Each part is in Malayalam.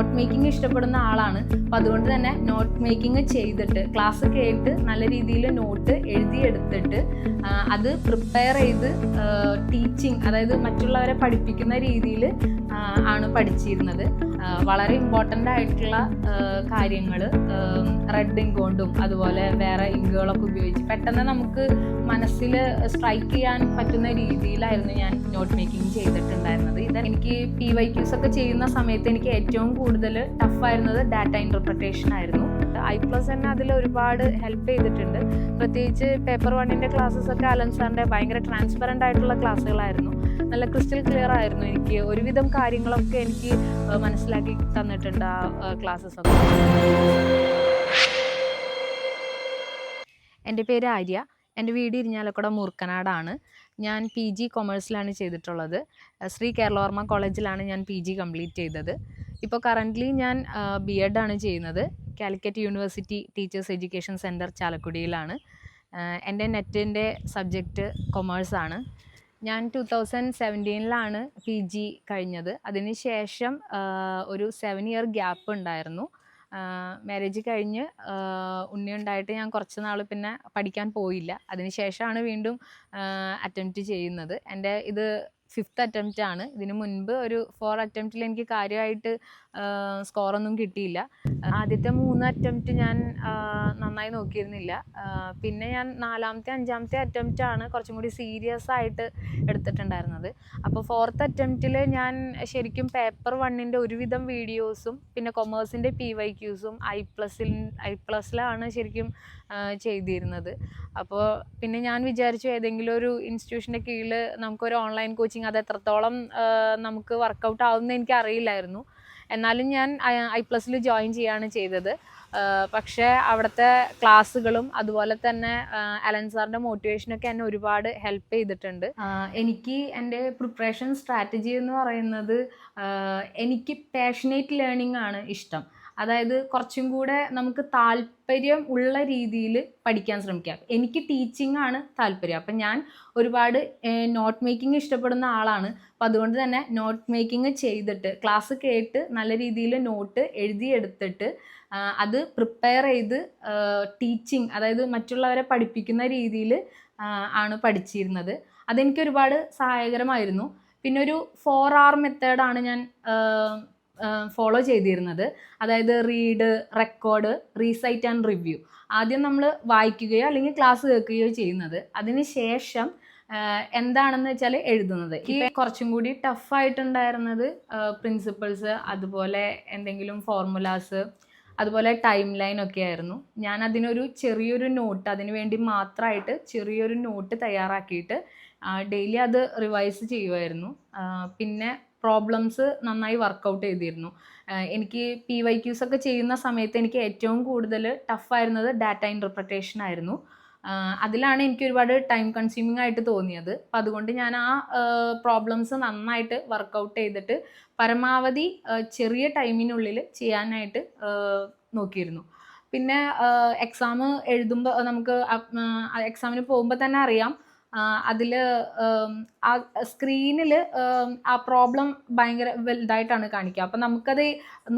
നോട്ട് മേക്കിംഗ് ഇഷ്ടപ്പെടുന്ന ആളാണ്. അപ്പം അതുകൊണ്ട് തന്നെ നോട്ട് മേക്കിംഗ് ചെയ്തിട്ട് ക്ലാസ് കേട്ട് നല്ല രീതിയിൽ നോട്ട് എഴുതിയെടുത്തിട്ട് അത് പ്രിപ്പയർ ചെയ്ത് ടീച്ചിങ്, അതായത് മറ്റുള്ളവരെ പഠിപ്പിക്കുന്ന രീതിയിൽ ആണ് പഠിച്ചിരുന്നത്. വളരെ ഇമ്പോർട്ടൻ്റ് ആയിട്ടുള്ള കാര്യങ്ങൾ റെഡ് ഇങ്ക് കൊണ്ടും അതുപോലെ വേറെ ഇങ്കുകളൊക്കെ ഉപയോഗിച്ച് പെട്ടെന്ന് നമുക്ക് മനസ്സിൽ സ്ട്രൈക്ക് ചെയ്യാൻ പറ്റുന്ന രീതിയിലായിരുന്നു ഞാൻ നോട്ട് മേക്കിംഗ് ചെയ്തിട്ടുണ്ടായിരുന്നത്. ഇത് എനിക്ക് PYQs ഒക്കെ ചെയ്യുന്ന സമയത്ത് എനിക്ക് ഏറ്റവും കൂടുതൽ ടഫായിരുന്നത് ഡാറ്റ ഇൻ്റർപ്രിട്ടേഷൻ ആയിരുന്നു. I+ തന്നെ അതിൽ ഒരുപാട് ഹെൽപ്പ് ചെയ്തിട്ടുണ്ട്. പ്രത്യേകിച്ച് പേപ്പർ 1ൻ്റെ ക്ലാസ്സസ് ഒക്കെ അലൻ സാറിൻ്റെ ഭയങ്കര ട്രാൻസ്പെറൻ്റ് ആയിട്ടുള്ള ക്ലാസ്സുകളായിരുന്നു. നല്ല ക്രിസ്റ്റൽ ക്ലിയർ ആയിരുന്നു. എനിക്ക് ഒരുവിധം കാര്യങ്ങളൊക്കെ എനിക്ക് മനസ്സിലാക്കി തന്നിട്ടുണ്ട് ആ ക്ലാസ്സസ് ഒക്കെ. എൻ്റെ പേര് ആര്യ. എൻ്റെ വീട് ഇരിഞ്ഞാലക്കുട മൂർക്കനാടാണ്. ഞാൻ PG കൊമേഴ്സിലാണ് ചെയ്തിട്ടുള്ളത്. ശ്രീ കേരളവർമ്മ കോളേജിലാണ് ഞാൻ PG കംപ്ലീറ്റ് ചെയ്തത്. ഇപ്പോൾ കറൻ്റ്ലി ഞാൻ B.Ed ആണ് ചെയ്യുന്നത്. Calicut university teachers education centre ചാലക്കുടിയിലാണ്. എൻ്റെ നെറ്റിൻ്റെ സബ്ജക്റ്റ് കൊമേഴ്സാണ്. ഞാൻ 2017 PG കഴിഞ്ഞത്. അതിന് ശേഷം ഒരു 7 ഇയർ ഗ്യാപ്പ് ഉണ്ടായിരുന്നു. മാരേജ് കഴിഞ്ഞ് ഉണ്ണിയുണ്ടായിട്ട് ഞാൻ കുറച്ച് നാൾ പിന്നെ പഠിക്കാൻ പോയില്ല. അതിന് ശേഷമാണ് വീണ്ടും അറ്റംപ്റ്റ് ചെയ്യുന്നത്. എൻ്റെ ഇത് 5th അറ്റംപ്റ്റ് ആണ്. ഇതിന് മുൻപ് ഒരു 4 അറ്റംപ്റ്റിൽ എനിക്ക് കാര്യമായിട്ട് സ്കോറൊന്നും കിട്ടിയില്ല. ആദ്യത്തെ 3 അറ്റംപ്റ്റ് ഞാൻ നന്നായി നോക്കിയിരുന്നില്ല. പിന്നെ ഞാൻ 4ാമത്തെ 5ാമത്തെ അറ്റംപ്റ്റ് ആണ് കുറച്ചും കൂടി സീരിയസ് ആയിട്ട് എടുത്തിട്ടുണ്ടായിരുന്നത്. അപ്പോൾ 4th അറ്റംപ്റ്റിൽ ഞാൻ ശരിക്കും പേപ്പർ 1ൻ്റെ ഒരുവിധം വീഡിയോസും പിന്നെ കൊമേഴ്സിൻ്റെ PYQസും I+ലാണ് ശരിക്കും ചെയ്തിരുന്നത്. അപ്പോൾ പിന്നെ ഞാൻ വിചാരിച്ചു ഏതെങ്കിലും ഒരു ഇൻസ്റ്റിറ്റ്യൂഷൻ്റെ കീഴിൽ നമുക്കൊരു ഓൺലൈൻ കോച്ചിങ് അത് എത്രത്തോളം നമുക്ക് വർക്കൗട്ട് ആവുമെന്ന് എനിക്ക് അറിയില്ലായിരുന്നു. എന്നാലും ഞാൻ I+ൽ ജോയിൻ ചെയ്യുകയാണ് ചെയ്തത്. പക്ഷേ അവിടുത്തെ ക്ലാസ്സുകളും അതുപോലെ തന്നെ അലൻ സാറിൻ്റെ മോട്ടിവേഷനൊക്കെ എന്നെ ഒരുപാട് ഹെൽപ്പ് ചെയ്തിട്ടുണ്ട്. എനിക്ക് എൻ്റെ പ്രിപ്പറേഷൻ സ്ട്രാറ്റജി എന്ന് പറയുന്നത് എനിക്ക് പാഷനേറ്റ് ലേണിംഗ് ആണ് ഇഷ്ടം. അതായത് കുറച്ചും കൂടെ നമുക്ക് താല്പര്യം ഉള്ള രീതിയിൽ പഠിക്കാൻ ശ്രമിക്കാം. എനിക്ക് ടീച്ചിങ് ആണ് താല്പര്യം. അപ്പം ഞാൻ ഒരുപാട് നോട്ട് മേക്കിംഗ് ഇഷ്ടപ്പെടുന്ന ആളാണ്. അപ്പം അതുകൊണ്ട് തന്നെ നോട്ട് മേക്കിംഗ് ചെയ്തിട്ട് ക്ലാസ് കേട്ട് നല്ല രീതിയിൽ നോട്ട് എഴുതിയെടുത്തിട്ട് അത് പ്രിപ്പയർ ചെയ്ത് ടീച്ചിങ്, അതായത് മറ്റുള്ളവരെ പഠിപ്പിക്കുന്ന രീതിയിൽ ആണ് പഠിച്ചിരുന്നത്. അതെനിക്ക് ഒരുപാട് സഹായകരമായിരുന്നു. പിന്നെ ഒരു 4R മെത്തേഡാണ് ഞാൻ ഫോളോ ചെയ്തിരുന്നത്. അതായത് റീഡ്, റെക്കോർഡ്, റീസൈറ്റ് ആൻഡ് റിവ്യൂ. ആദ്യം നമ്മൾ വായിക്കുകയോ അല്ലെങ്കിൽ ക്ലാസ് കേൾക്കുകയോ ചെയ്യുന്നത്. അതിന് ശേഷം എന്താണെന്ന് വെച്ചാൽ എഴുതുന്നത്. ഈ കുറച്ചും കൂടി ടഫായിട്ടുണ്ടായിരുന്നത് പ്രിൻസിപ്പിൾസ്, അതുപോലെ എന്തെങ്കിലും ഫോർമുലാസ്, അതുപോലെ ടൈം ലൈൻ ഒക്കെ ആയിരുന്നു. ഞാൻ അതിനൊരു ചെറിയൊരു നോട്ട്, അതിന് വേണ്ടി മാത്രമായിട്ട് ചെറിയൊരു നോട്ട് തയ്യാറാക്കിയിട്ട് ഡെയിലി അത് റിവൈസ് ചെയ്യുമായിരുന്നു. പിന്നെ പ്രോബ്ലംസ് നന്നായി വർക്കൗട്ട് ചെയ്തിരുന്നു. എനിക്ക് PYQs ഒക്കെ ചെയ്യുന്ന സമയത്ത് എനിക്ക് ഏറ്റവും കൂടുതൽ ടഫായിരുന്നത് ഡാറ്റ ഇൻ്റർപ്രിട്ടേഷൻ ആയിരുന്നു. അതിലാണ് എനിക്ക് ഒരുപാട് ടൈം കൺസ്യൂമിംഗ് ആയിട്ട് തോന്നിയത്. അപ്പം അതുകൊണ്ട് ഞാൻ ആ പ്രോബ്ലംസ് നന്നായിട്ട് വർക്കൗട്ട് ചെയ്തിട്ട് പരമാവധി ചെറിയ ടൈമിനുള്ളിൽ ചെയ്യാനായിട്ട് നോക്കിയിരുന്നു. പിന്നെ എക്സാം എഴുതുമ്പോൾ നമുക്ക് എക്സാമിന് പോകുമ്പോൾ തന്നെ അറിയാം, അതിൽ ആ സ്ക്രീനിൽ ആ പ്രോബ്ലം ഭയങ്കര വലുതായിട്ടാണ് കാണിക്കുക. അപ്പം നമുക്കത്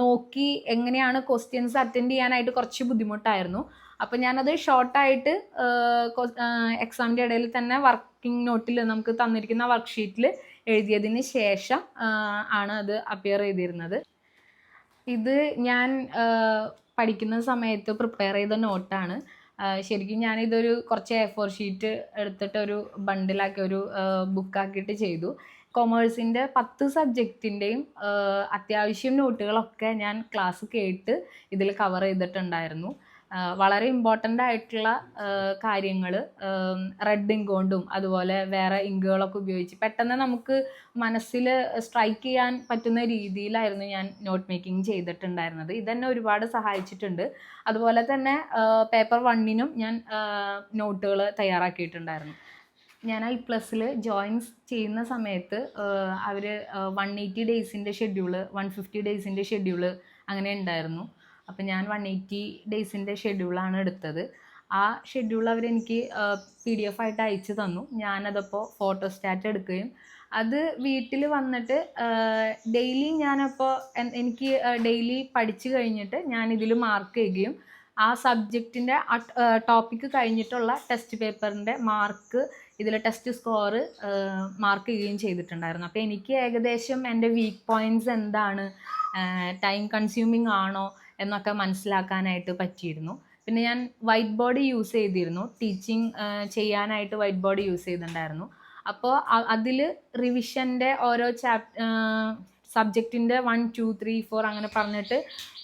നോക്കി എങ്ങനെയാണ് ക്വസ്റ്റ്യൻസ് അറ്റൻഡ് ചെയ്യാനായിട്ട് കുറച്ച് ബുദ്ധിമുട്ടായിരുന്നു. അപ്പം ഞാനത് ഷോർട്ടായിട്ട് എക്സാമിൻ്റെ ഇടയിൽ തന്നെ വർക്കിംഗ് നോട്ടിൽ നമുക്ക് തന്നിരിക്കുന്ന വർക്ക്ഷീറ്റിൽ എഴുതിയതിന് ശേഷം ആണ് അത് അപ്പിയർ ചെയ്തിരുന്നത്. ഇത് ഞാൻ പഠിക്കുന്ന സമയത്ത് പ്രിപ്പയർ ചെയ്ത നോട്ടാണ്. ശരിക്കും ഞാനിതൊരു കുറച്ച് A4 ഷീറ്റ് എടുത്തിട്ട് ഒരു ബണ്ടിലാക്കി ഒരു ബുക്കാക്കിയിട്ട് ചെയ്തു. കൊമേഴ്സിൻ്റെ 10 സബ്ജക്റ്റിൻ്റെയും അത്യാവശ്യം നോട്ടുകളൊക്കെ ഞാൻ ക്ലാസ് കേട്ട് ഇതിൽ കവർ ചെയ്തിട്ടുണ്ടായിരുന്നു. വളരെ ഇമ്പോർട്ടൻ്റ് ആയിട്ടുള്ള കാര്യങ്ങൾ റെഡ് ഇങ്ക് കൊണ്ടും അതുപോലെ വേറെ ഇങ്കുകളൊക്കെ ഉപയോഗിച്ച് പെട്ടെന്ന് നമുക്ക് മനസ്സിൽ സ്ട്രൈക്ക് ചെയ്യാൻ പറ്റുന്ന രീതിയിലായിരുന്നു ഞാൻ നോട്ട് മേക്കിംഗ് ചെയ്തിട്ടുണ്ടായിരുന്നത്. ഇതെന്നെ ഒരുപാട് സഹായിച്ചിട്ടുണ്ട്. അതുപോലെ തന്നെ പേപ്പർ 1നും ഞാൻ നോട്ടുകൾ തയ്യാറാക്കിയിട്ടുണ്ടായിരുന്നു. ഞാൻ I+ൽ ജോയിൻസ് ചെയ്യുന്ന സമയത്ത് അവർ 180 ഡേയ്സിൻ്റെ ഷെഡ്യൂള്, 150 ഡേയ്സിൻ്റെ ഷെഡ്യൂള് അങ്ങനെ ഉണ്ടായിരുന്നു. അപ്പം ഞാൻ 180 ഡേയ്സിൻ്റെ ഷെഡ്യൂളാണ് എടുത്തത്. ആ ഷെഡ്യൂൾ അവരെനിക്ക് PDF ആയിട്ട് അയച്ചു തന്നു. ഞാനതപ്പോൾ ഫോട്ടോസ്റ്റാറ്റ് എടുക്കുകയും അത് വീട്ടിൽ വന്നിട്ട് ഡെയിലി ഞാനപ്പോൾ എനിക്ക് ഡെയിലി പഠിച്ചു കഴിഞ്ഞിട്ട് ഞാൻ ഇതിൽ മാർക്ക് ചെയ്യുകയും ആ സബ്ജക്റ്റിൻ്റെ ആ ടോപ്പിക്ക് കഴിഞ്ഞിട്ടുള്ള ടെസ്റ്റ് പേപ്പറിൻ്റെ മാർക്ക് ഇതിൽ ടെസ്റ്റ് സ്കോർ മാർക്ക് ചെയ്യുകയും ചെയ്തിട്ടുണ്ടായിരുന്നു. അപ്പോൾ എനിക്ക് ഏകദേശം എൻ്റെ വീക്ക് പോയിൻറ്റ്സ് എന്താണ്, ടൈം കൺസ്യൂമിങ് ആണോ എന്നൊക്കെ മനസ്സിലാക്കാനായിട്ട് പറ്റിയിരുന്നു. പിന്നെ ഞാൻ വൈറ്റ് ബോർഡ് യൂസ് ചെയ്തിരുന്നു, ടീച്ചിങ് ചെയ്യാനായിട്ട് വൈറ്റ് ബോർഡ് യൂസ് ചെയ്തിട്ടുണ്ടായിരുന്നു. അപ്പോൾ അതിൽ റിവിഷൻ്റെ ഓരോ സബ്ജക്റ്റിൻ്റെ 1, 2, 3, 4 അങ്ങനെ പറഞ്ഞിട്ട്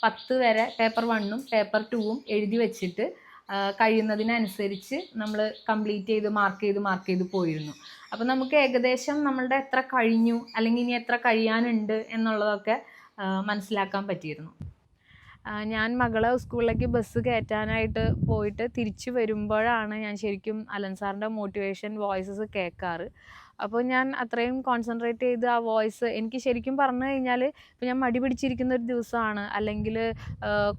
10 വരെ പേപ്പർ 1ഉം പേപ്പർ 2ഉം എഴുതി വെച്ചിട്ട് കഴിയുന്നതിനനുസരിച്ച് നമ്മൾ കംപ്ലീറ്റ് ചെയ്ത് മാർക്ക് ചെയ്ത് പോയിരുന്നു. അപ്പോൾ നമുക്ക് ഏകദേശം നമ്മളുടെ എത്ര കഴിഞ്ഞു അല്ലെങ്കിൽ ഇനി എത്ര കഴിയാനുണ്ട് എന്നുള്ളതൊക്കെ മനസ്സിലാക്കാൻ പറ്റിയിരുന്നു. ഞാൻ മകളെ സ്കൂളിലേക്ക് ബസ് കയറ്റാനായിട്ട് പോയിട്ട് തിരിച്ചു വരുമ്പോഴാണ് ഞാൻ ശരിക്കും അലൻ സാറിൻ്റെ മോട്ടിവേഷൻ വോയിസസ് കേൾക്കാറ്. അപ്പോൾ ഞാൻ അത്രയും കോൺസെൻട്രേറ്റ് ചെയ്ത് ആ വോയിസ്, എനിക്ക് ശരിക്കും പറഞ്ഞു കഴിഞ്ഞാൽ ഇപ്പോൾ ഞാൻ മടി പിടിച്ചിരിക്കുന്ന ഒരു ദിവസമാണ്, അല്ലെങ്കിൽ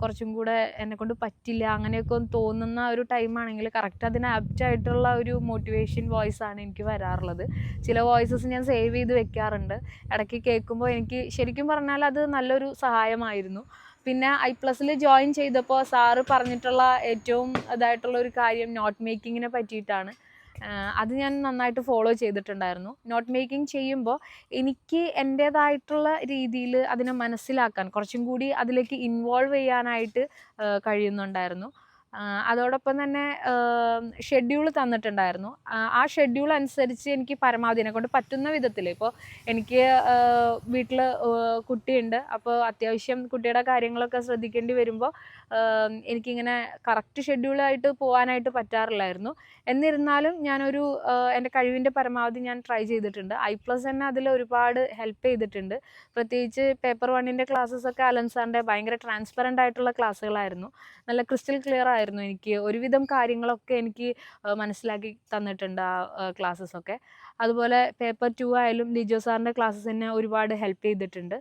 കുറച്ചും കൂടെ എന്നെക്കൊണ്ട് പറ്റില്ല അങ്ങനെയൊക്കെ ഒന്ന് തോന്നുന്ന ഒരു ടൈമാണെങ്കിൽ കറക്റ്റ് അതിന് ആപ്റ്റായിട്ടുള്ള ഒരു മോട്ടിവേഷൻ വോയിസാണ് എനിക്ക് വരാറുള്ളത്. ചില വോയിസസ് ഞാൻ സേവ് ചെയ്ത് വെക്കാറുണ്ട്. ഇടയ്ക്ക് കേൾക്കുമ്പോൾ എനിക്ക് ശരിക്കും പറഞ്ഞാൽ അത് നല്ലൊരു സഹായമായിരുന്നു. പിന്നെ I+ൽ ജോയിൻ ചെയ്തപ്പോൾ സാറ് പറഞ്ഞിട്ടുള്ള ഏറ്റവും ഇതായിട്ടുള്ള ഒരു കാര്യം നോട്ട് മേക്കിങ്ങിനെ പറ്റിയിട്ടാണ്. അത് ഞാൻ നന്നായിട്ട് ഫോളോ ചെയ്തിട്ടുണ്ടായിരുന്നു. നോട്ട് മേക്കിംഗ് ചെയ്യുമ്പോൾ എനിക്ക് എൻ്റേതായിട്ടുള്ള രീതിയിൽ അതിനെ മനസ്സിലാക്കാൻ കുറച്ചും കൂടി അതിലേക്ക് ഇൻവോൾവ് ചെയ്യാനായിട്ട് കഴിയുന്നുണ്ടായിരുന്നു. അതോടൊപ്പം തന്നെ ഷെഡ്യൂൾ തന്നിട്ടുണ്ടായിരുന്നു. ആ ഷെഡ്യൂൾ അനുസരിച്ച് എനിക്ക് പരമാവധി എന്നെക്കൊണ്ട് പറ്റുന്ന വിധത്തിൽ, ഇപ്പോൾ എനിക്ക് വീട്ടിൽ കുട്ടിയുണ്ട്, അപ്പോൾ അത്യാവശ്യം കുട്ടിയുടെ കാര്യങ്ങളൊക്കെ ശ്രദ്ധിക്കേണ്ടി വരുമ്പോൾ എനിക്കിങ്ങനെ കറക്റ്റ് ഷെഡ്യൂളായിട്ട് പോകാനായിട്ട് പറ്റാറില്ലായിരുന്നു. എന്നിരുന്നാലും ഞാനൊരു എൻ്റെ കഴിവിൻ്റെ പരമാവധി ഞാൻ ട്രൈ ചെയ്തിട്ടുണ്ട്. I+ തന്നെ അതിൽ ഒരുപാട് ഹെൽപ്പ് ചെയ്തിട്ടുണ്ട്. പ്രത്യേകിച്ച് പേപ്പർ 1ൻ്റെ ക്ലാസ്സസൊക്കെ അലൻ സാറിൻ്റെ ഭയങ്കര ട്രാൻസ്പെറൻ്റ് ആയിട്ടുള്ള ക്ലാസ്സുകളായിരുന്നു. നല്ല ക്രിസ്റ്റൽ ക്ലിയർ ആയിരുന്നു. എനിക്ക് ഒരുവിധം കാര്യങ്ങളൊക്കെ എനിക്ക് മനസ്സിലാക്കി തന്നിട്ടുണ്ട് ആ ക്ലാസ്സസൊക്കെ. അതുപോലെ പേപ്പർ 2 ആയാലും ലിജോ സാറിൻ്റെ ക്ലാസ്സസ് എന്നെ ഒരുപാട് ഹെൽപ്പ് ചെയ്തിട്ടുണ്ട്.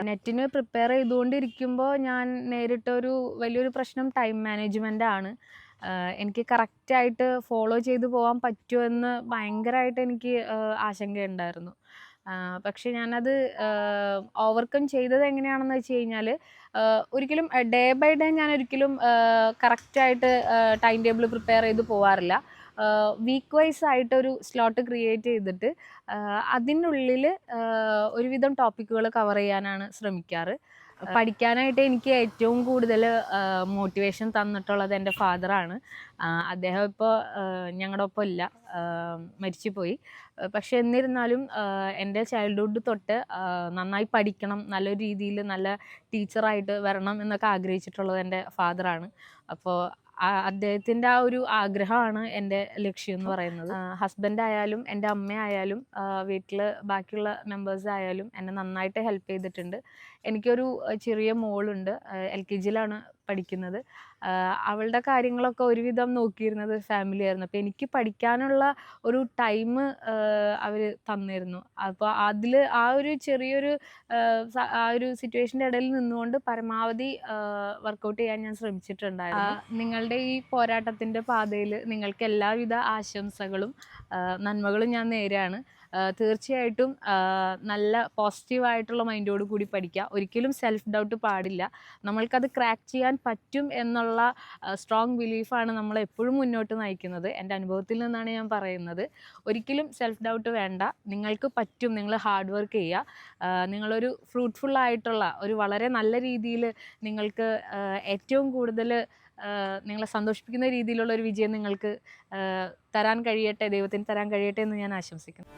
നെറ്റിന് പ്രിപ്പയർ ചെയ്തുകൊണ്ടിരിക്കുമ്പോൾ ഞാൻ നേരിട്ടൊരു വലിയൊരു പ്രശ്നം ടൈം മാനേജ്മെൻ്റ് ആണ്. എനിക്ക് കറക്റ്റായിട്ട് ഫോളോ ചെയ്ത് പോകാൻ പറ്റുമെന്ന് ഭയങ്കരമായിട്ട് എനിക്ക് ആശങ്കയുണ്ടായിരുന്നു. പക്ഷെ ഞാനത് ഓവർകം ചെയ്തത് എങ്ങനെയാണെന്ന് വെച്ച് കഴിഞ്ഞാൽ, ഒരിക്കലും ഡേ ബൈ ഡേ ഞാനൊരിക്കലും കറക്റ്റായിട്ട് ടൈം ടേബിൾ പ്രിപ്പയർ ചെയ്ത് പോകാറില്ല. വീക്ക് വൈസ് ആയിട്ടൊരു സ്ലോട്ട് ക്രിയേറ്റ് ചെയ്തിട്ട് അതിനുള്ളിൽ ഒരുവിധം ടോപ്പിക്കുകൾ കവർ ചെയ്യാനാണ് ശ്രമിക്കാറ്. പഠിക്കാനായിട്ട് എനിക്ക് ഏറ്റവും കൂടുതൽ മോട്ടിവേഷൻ തന്നിട്ടുള്ളത് എൻ്റെ ഫാദറാണ്. അദ്ദേഹം ഇപ്പോൾ ഞങ്ങളുടെ ഒപ്പം ഇല്ല, മരിച്ചുപോയി. പക്ഷെ എന്നിരുന്നാലും എൻ്റെ ചൈൽഡ്ഹുഡ് തൊട്ട് നന്നായി പഠിക്കണം, നല്ലൊരു രീതിയിൽ നല്ല ടീച്ചറായിട്ട് വരണം എന്നൊക്കെ ആഗ്രഹിച്ചിട്ടുള്ളത് എൻ്റെ ഫാദറാണ്. അപ്പോൾ അദ്ദേഹത്തിൻ്റെ ആ ഒരു ആഗ്രഹമാണ് എൻ്റെ ലക്ഷ്യം എന്ന് പറയുന്നത്. ഹസ്ബൻഡായാലും എൻ്റെ അമ്മയായാലും വീട്ടിൽ ബാക്കിയുള്ള മെമ്പേഴ്സ് ആയാലും എന്നെ നന്നായിട്ട് ഹെൽപ്പ് ചെയ്തിട്ടുണ്ട്. എനിക്കൊരു ചെറിയ മോളുണ്ട്, LKGയിലാണ് പഠിക്കുന്നത്. അവളുടെ കാര്യങ്ങളൊക്കെ ഒരുവിധം നോക്കിയിരുന്നത് ഫാമിലി ആയിരുന്നു. അപ്പോൾ എനിക്ക് പഠിക്കാനുള്ള ഒരു ടൈം അവർ തന്നിരുന്നു. അപ്പോൾ അതിൽ ആ ഒരു ചെറിയൊരു ആ ഒരു സിറ്റുവേഷൻ്റെ ഇടയിൽ നിന്നുകൊണ്ട് പരമാവധി വർക്കൗട്ട് ചെയ്യാൻ ഞാൻ ശ്രമിച്ചിട്ടുണ്ടായിരുന്നു. നിങ്ങളുടെ ഈ പോരാട്ടത്തിൻ്റെ പാതയിൽ നിങ്ങൾക്ക് എല്ലാവിധ ആശംസകളും നന്മകളും ഞാൻ നേരെയാണ്. തീർച്ചയായിട്ടും നല്ല പോസിറ്റീവായിട്ടുള്ള മൈൻഡോട് കൂടി പഠിക്കുക. ഒരിക്കലും സെൽഫ് ഡൗട്ട് പാടില്ല. നമ്മൾക്കത് ക്രാക്ക് ചെയ്യാൻ പറ്റും എന്നുള്ള സ്ട്രോങ് ബിലീഫാണ് നമ്മളെപ്പോഴും മുന്നോട്ട് നയിക്കുന്നത്. എൻ്റെ അനുഭവത്തിൽ നിന്നാണ് ഞാൻ പറയുന്നത്. ഒരിക്കലും സെൽഫ് ഡൗട്ട് വേണ്ട. നിങ്ങൾക്ക് പറ്റും. നിങ്ങൾ ഹാർഡ് വർക്ക് ചെയ്യുക. നിങ്ങളൊരു ഫ്രൂട്ട്ഫുള്ളായിട്ടുള്ള ഒരു വളരെ നല്ല രീതിയിൽ നിങ്ങൾക്ക് ഏറ്റവും കൂടുതൽ നിങ്ങളെ സന്തോഷിപ്പിക്കുന്ന രീതിയിലുള്ള ഒരു വിജയം നിങ്ങൾക്ക് തരാൻ കഴിയട്ടെ, ദൈവത്തിന് തരാൻ കഴിയട്ടെ എന്ന് ഞാൻ ആശംസിക്കുന്നു.